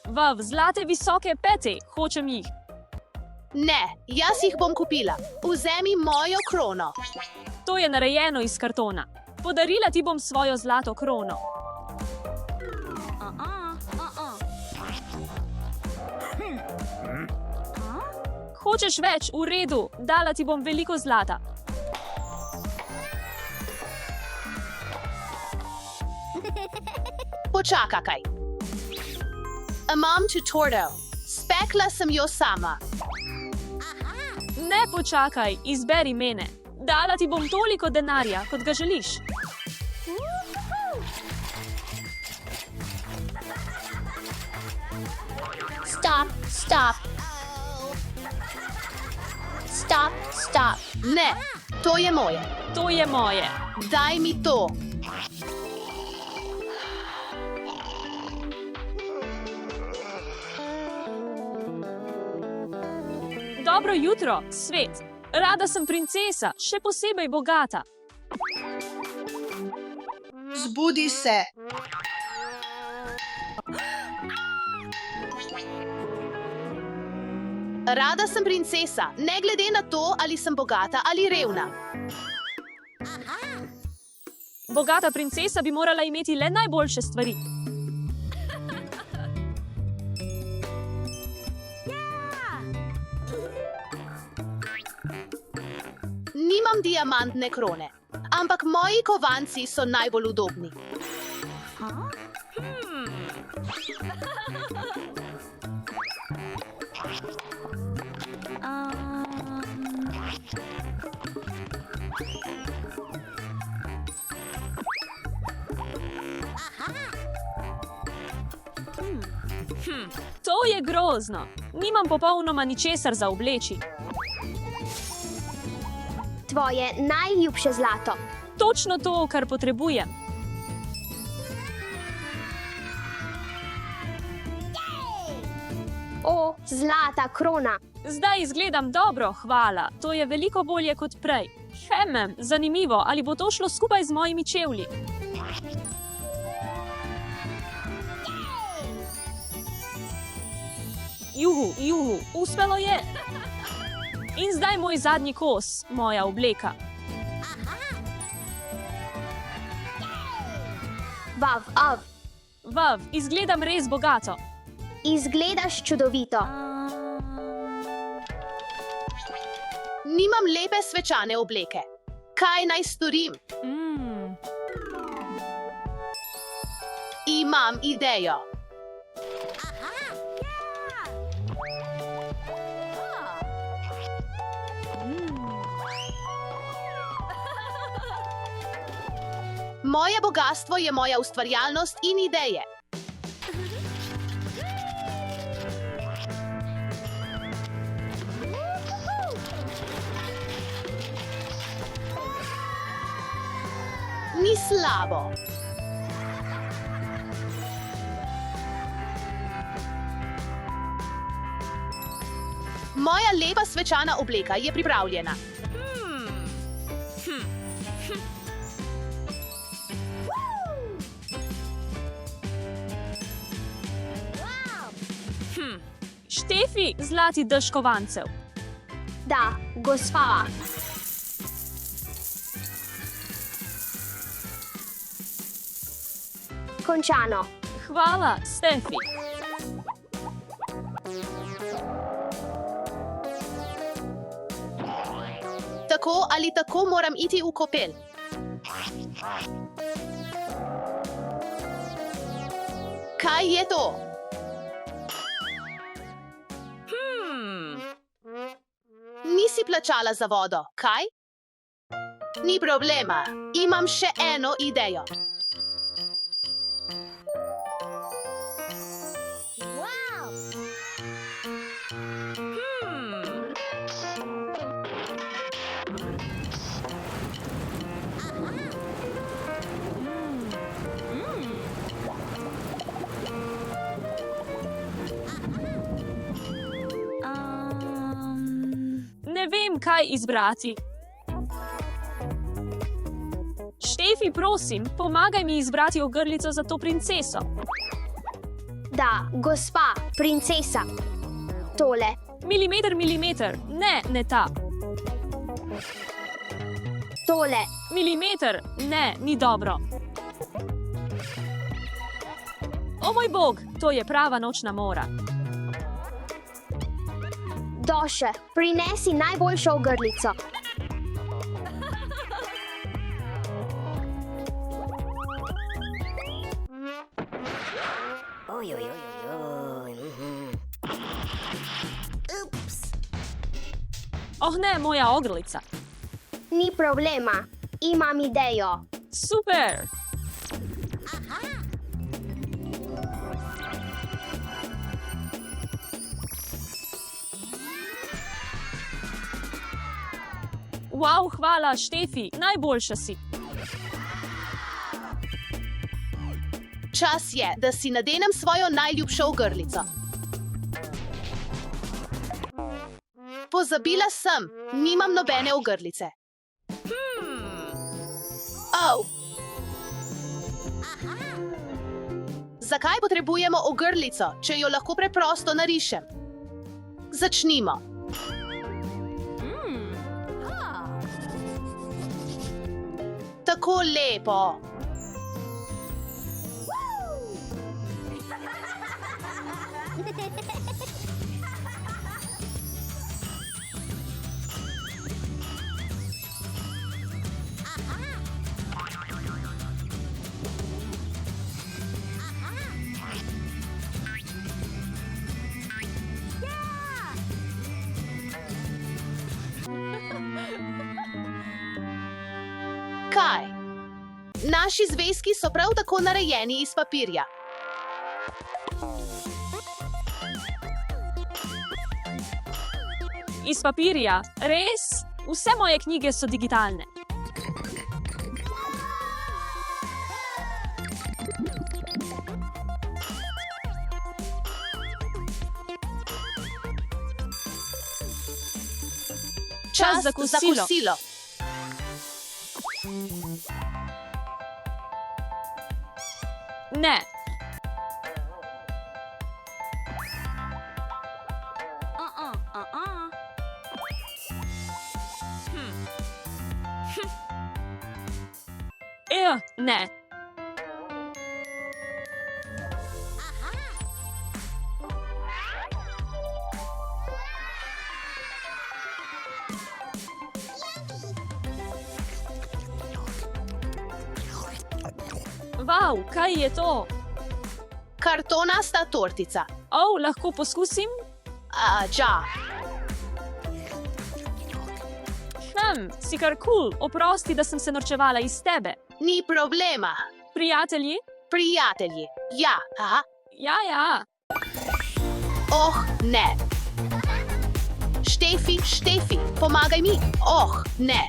Vav, zlate visoke pete, hočem jih. Ne, jaz jih bom kupila. Vzemi mojo krono. To je narejeno iz kartona. Podarila ti bom svojo zlato krono. Hočeš več? V redu, dala ti bom veliko zlata. Počaka kaj. Imam tutordo. Spekla sem jo sama. Ne počakaj, izberi mene. Dala ti bom toliko denarja, kot ga želiš. Stop, stop. Stop, stop. Ne, to je moje. To je moje. Daj mi to. Dobro jutro, svet. Rada sem princesa, še posebej bogata. Zbudi se. Rada sem princesa, ne glede na to, ali sem bogata ali revna. Bogata princesa bi morala imeti le najboljše stvari. Nimam diamantne krone, ampak moji kovanci so najbolj udobni. To je grozno. Nimam popolnoma ničesar za obleči. Tvoje najljubše zlato. Točno to, kar potrebujem. O, zlata krona. Zdaj izgledam dobro, hvala. To je veliko bolje kot prej. Zanimivo, ali bo to šlo skupaj z mojimi čevlji. Juhu, uspelo je. In zdaj moj zadnji kos, moja obleka. Vav, izgledam res bogato. Izgledaš čudovito. Nimam lepe svečane obleke. Kaj naj storim? Imam idejo. Moje bogastvo je moja ustvarjalnost in ideje. Ni slabo. Moja lepa svečana obleka je pripravljena. Štefi, zlati dež kovancev. Da, gospa. Končano. Hvala, Štefi. Tako ali tako moram iti v kopel. Kaj je to? Nisi plačala za vodo, kaj? Ni problema, imam še eno idejo. Ne vem, kaj izbrati. Štefi, prosim, pomagaj mi izbrati ogrlico za to princeso. Da, gospa, princesa. Tole. Milimeter, ne ta. Tole. Milimeter, ne, ni dobro. O moj bog, to je prava nočna mora. Doše, prinesi najboljšo ogrlico. Oh ne, moja ogrlica. Ni problema, imam idejo. Super! Wow, hvala, Štefi, najboljša si. Čas je, da si nadenem svojo najljubšo ogrlico. Pozabila sem, nimam nobene ogrlice. Oh. Zakaj potrebujemo ogrlico, če jo lahko preprosto narišem? Začnimo. Tako lepo. Kaj? Naši zvezki so prav tako narejeni iz papirja. Iz papirja, res? Vse moje knjige so digitalne. Čas za kosilo. Ne. Ne. Wow, kaj je to? Kartonasta tortica. Oh, lahko poskusim? Ja. Si kar kul, oprosti, da sem se norčevala iz tebe. Ni problema. Prijatelji? Prijatelji. Ja. Aha. Ja. Oh, ne. Štefi, pomagaj mi. Oh, ne.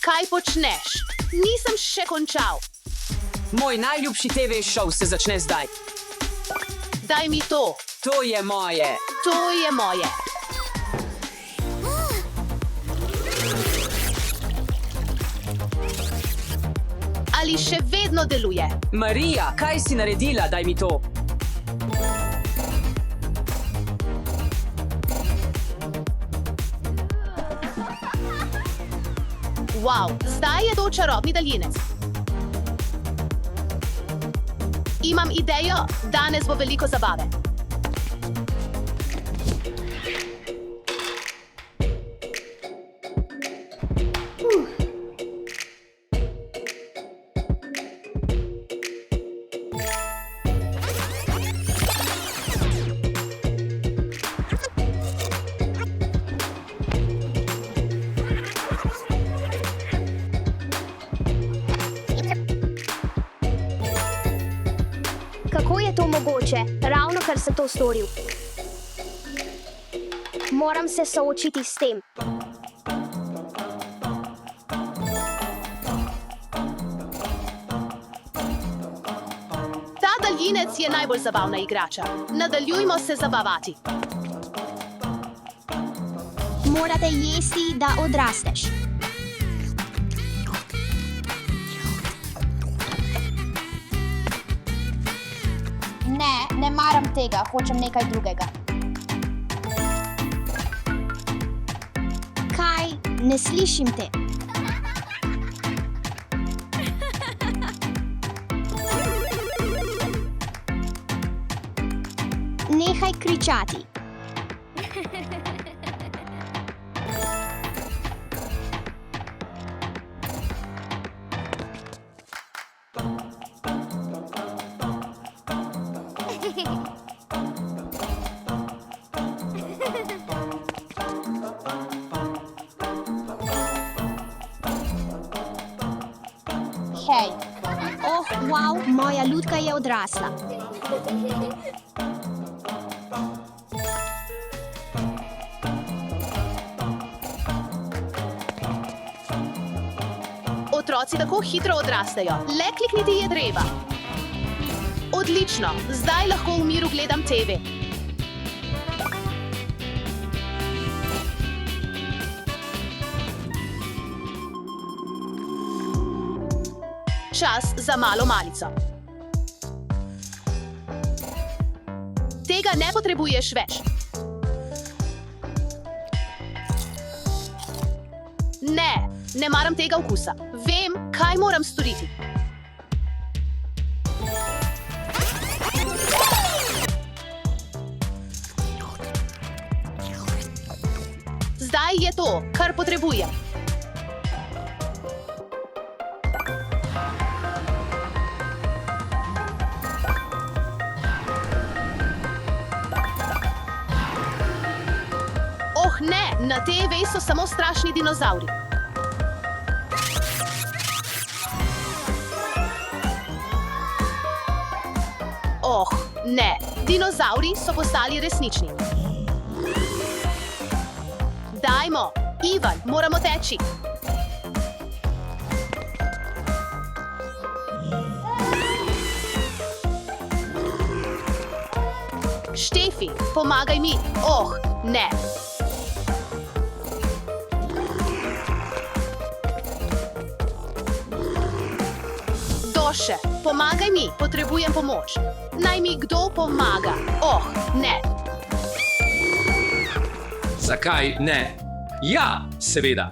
Kaj počneš? Nisem še končal. Moj najljubši TV šov se začne zdaj. Daj mi to. To je moje. To je moje. Ali še vedno deluje? Marija, kaj si naredila? Daj mi to. Wow, zdaj je to čarobni daljinec. Imam idejo, danes bo veliko zabave. Kako je to mogoče? Ravno kar sem to storil. Moram se soočiti s tem. Daljinec je najbolj zabavna igrača. Nadaljujmo se zabavati. Morate jesti, da odrasteš. Ne maram tega, hočem nekaj drugega. Kaj? Ne slišim te. Nehaj kričati. Hej, Oh, wow, moja lutka je odrasla. Otroci tako hitro odrastejo. Le klikniti je treba. Odlično, zdaj lahko v miru gledam TV. Čas za malo malico. Tega ne potrebuješ več. Ne maram tega okusa. Vem, kaj moram storiti. Zdaj je to, kar potrebujem. Oh ne, na TV so samo strašni dinozavri. Oh, ne, dinozavri so postali resnični. Dajmo, Ivan, moramo teči. Štefi, pomagaj mi. Oh, ne. Doše, pomagaj mi, potrebujem pomoč. Naj mi kdo pomaga. Oh, ne. Zakaj ne? Ja, seveda.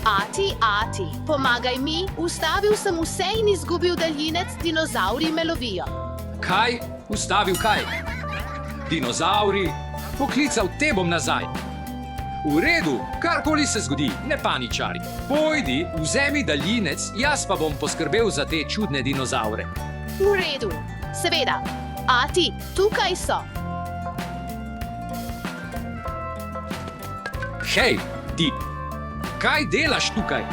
Ati, pomagaj mi, ustavil sem vse in izgubil daljinec, dinozavri me lovijo. Kaj? Ustavil kaj? Dinozavri? Poklical te bom nazaj. V redu, karkoli se zgodi, ne paničari. Pojdi, vzemi daljinec, jaz pa bom poskrbel za te čudne dinozavre. V redu, seveda. Ati, tukaj so. Hej, ti! Kaj delaš tukaj?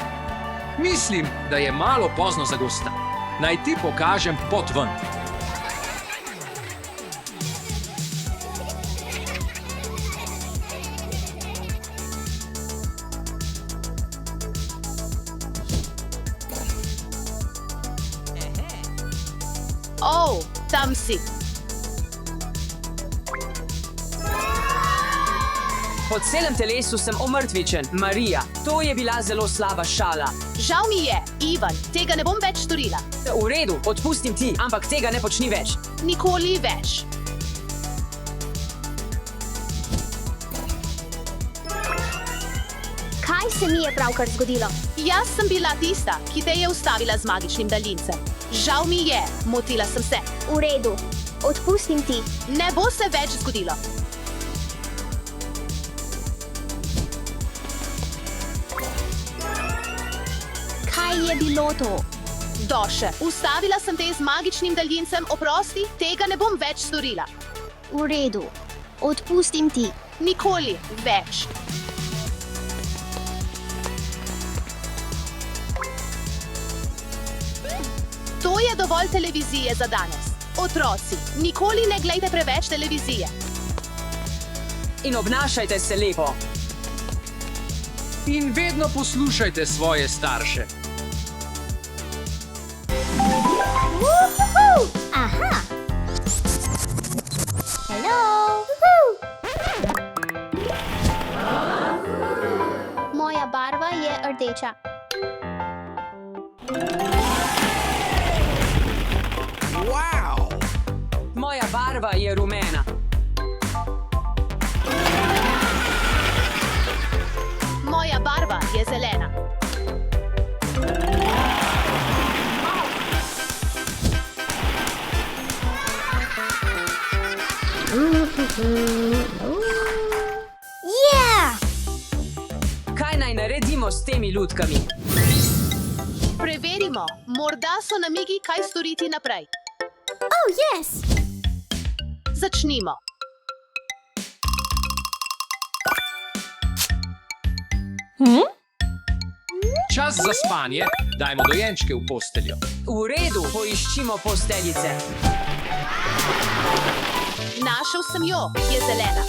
Mislim, da je malo pozno za gosta. Naj ti pokažem pot ven. Oh, tam si. Po celem telesu sem omrtvičen, Marija. To je bila zelo slaba šala. Žal mi je, Ivan, tega ne bom več storila. V redu, odpustim ti, ampak tega ne počni več. Nikoli več. Kaj se mi je pravkar zgodilo? Jaz sem bila tista, ki te je ustavila z magičnim daljincem. Žal mi je, motila sem se. V redu, odpustim ti. Ne bo se več zgodilo. Kaj je bilo to? Doše, ustavila sem te z magičnim daljincem, oprosti, tega ne bom več storila. V redu, odpustim ti. Nikoli več. To je dovolj televizije za danes. Otroci, nikoli ne glejte preveč televizije. In obnašajte se lepo. In vedno poslušajte svoje starše. Aha, Hello! Moja barva je rdeča. Moja barva je rumena. Moja barva je zelena. Yeah! Kaj naj naredimo s temi lutkami? Preverimo, morda so namigi, kaj storiti naprej. Oh, yes! Začnimo. Čas za spanje, dajmo dojenčke v posteljo. V redu, poiščimo posteljice. Našel sem jo, je zelena.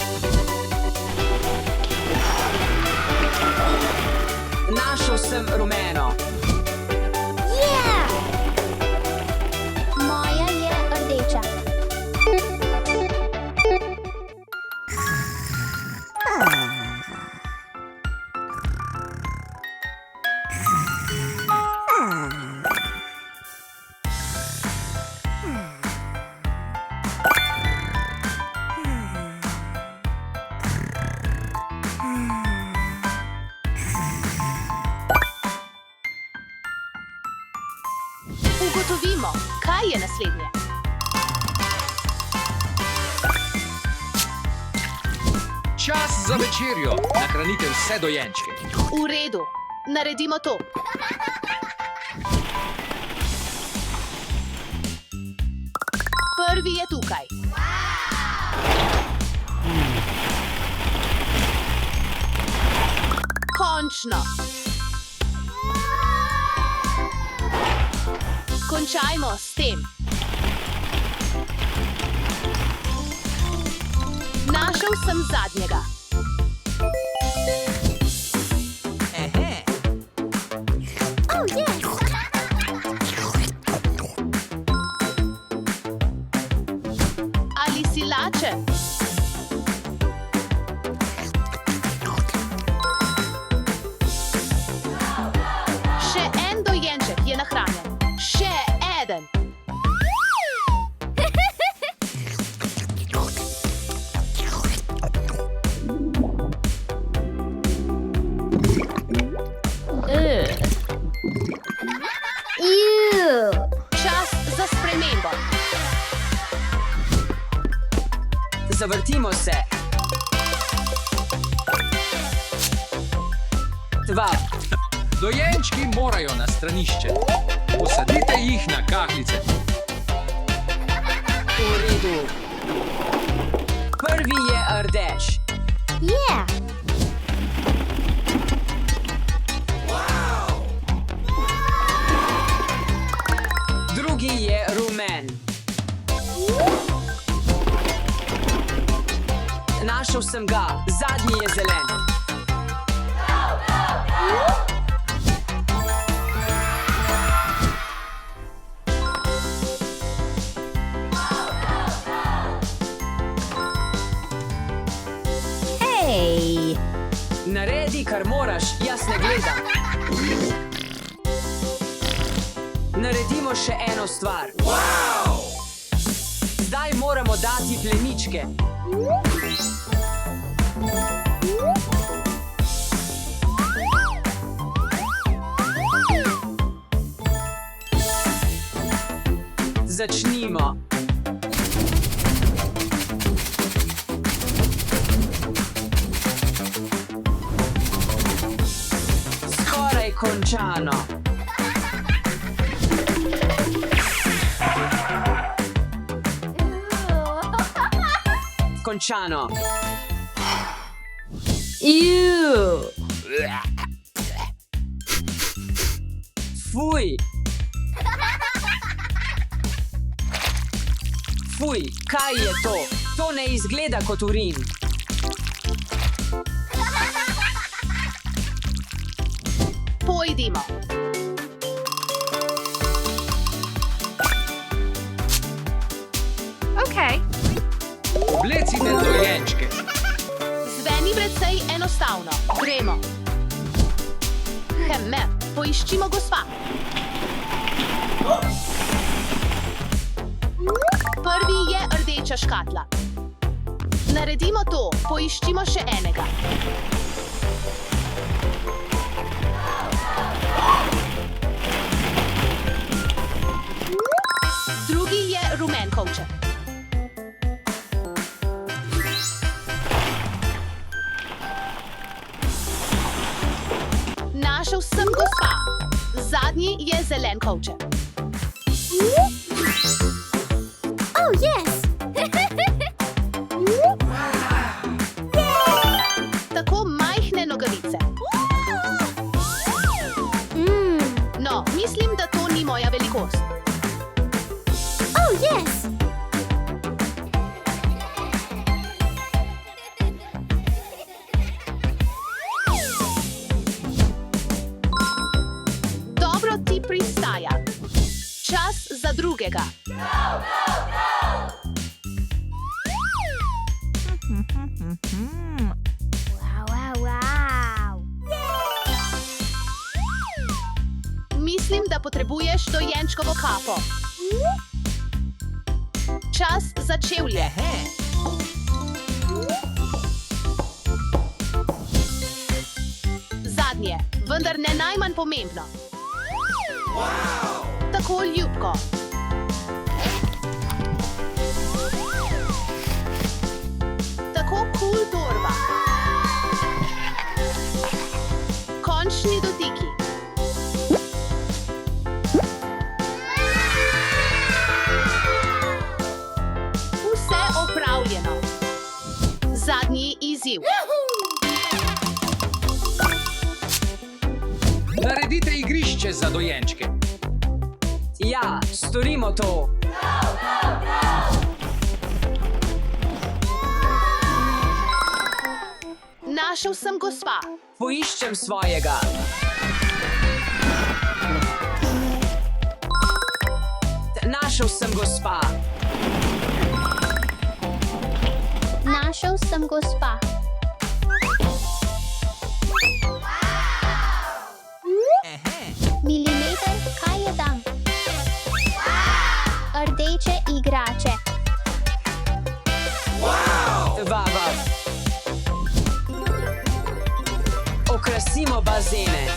Našel sem rumeno. Yeah! Moja je rdeča. Ugotovimo, kaj je naslednje. Čas za večerjo, nahranite vse dojenčke. V redu, naredimo to. Prvi je tukaj. Končno. Končajmo s tem. Našel sem zadnjega. Oh, yes! Ali si lačen? Še en dojenček je nahranjen. Še eden. Ew! Čas za spremembo. Zavrtimo se. 2. Dojenčki morajo na stranišče. Posadite jih na kahljice. V redu. Prvi je rdeč. Yeah! Drugi je rumen. Našel sem ga, zadnji je zelen. Hey! Naredi, kar moraš, jaz ne gledam. Naredimo še eno stvar. Zdaj moramo dati plemičke. Začnimo. Skoraj končano. Končano. Fuj. Fuj, kaj je to? To ne izgleda kot urin. Pojdimo. Okay. Obleci ni precej enostavno. Gremo. Poiščimo gospa. Prvi je rdeča škatla. Naredimo to, poiščimo še enega. Drugi je rumen kovček. Našel sem gospa. Zadnji je zelen kovček. Oh, yes! Tako majhne nogavice. No, mislim, da to ni moja velikost. Oh, yes! Dobro ti pristaja. Čas za drugega. Wow. Mislim, da potrebuješ dojenčkovo kapo. Čas za čevlje. Zadnje, vendar ne najmanj pomembno. Tako ljubko. Tako cool torba. Končni dotiki. Vse opravljeno. Zadnji izziv. Naredite igrišče za dojenčke. Ja, storimo to. Našel sem gospa. Poiščem svojega. Našel sem gospa. Našel sem gospa. Milimeter, kaj je tam? Rdeče igrače. Vava. Okrasimo bazene.